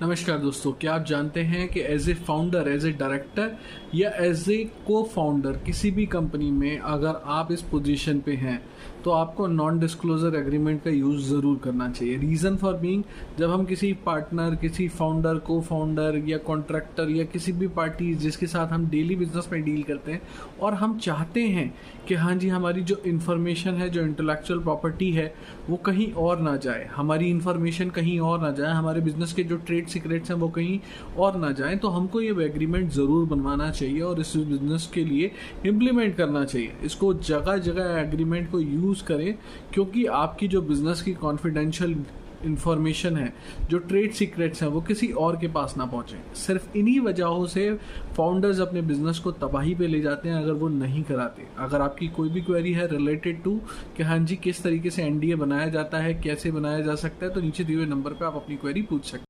नमस्कार दोस्तों, क्या आप जानते हैं कि as a founder, as a director या एज ए को फाउंडर किसी भी कंपनी में अगर आप इस पोजीशन पे हैं तो आपको नॉन डिस्क्लोजर एग्रीमेंट का यूज़ ज़रूर करना चाहिए। रीज़न फॉर बीइंग, जब हम किसी पार्टनर, किसी फाउंडर, को फाउंडर या कॉन्ट्रैक्टर या किसी भी पार्टी जिसके साथ हम डेली बिजनेस में डील करते हैं और हम चाहते हैं कि हाँ जी, हमारी जो इन्फॉर्मेशन है, जो इंटेलेक्चुअल प्रॉपर्टी है, वो कहीं और ना जाए, हमारी इन्फॉर्मेशन कहीं और ना जाए, हमारे बिजनेस के जो ट्रेड सीक्रेट्स हैं वो कहीं और ना जाएं, तो हमको ये एग्रीमेंट ज़रूर बनवाना चाहिए और इस बिज़नेस के लिए इम्प्लीमेंट करना चाहिए। इसको जगह जगह एग्रीमेंट को यूज़ करें, क्योंकि आपकी जो बिज़नेस की कॉन्फिडेंशियल इंफॉर्मेशन है, जो ट्रेड सीक्रेट्स हैं, वो किसी और के पास ना पहुँचें। सिर्फ इन्हीं वजहों से फाउंडर्स अपने बिजनेस को तबाही पे ले जाते हैं अगर वो नहीं कराते। अगर आपकी कोई भी क्वेरी है रिलेटेड टू कि हाँ जी किस तरीके से एनडीए बनाया जाता है, कैसे बनाया जा सकता है, तो नीचे दिए हुए नंबर पे आप अपनी क्वेरी पूछ सकते हैं।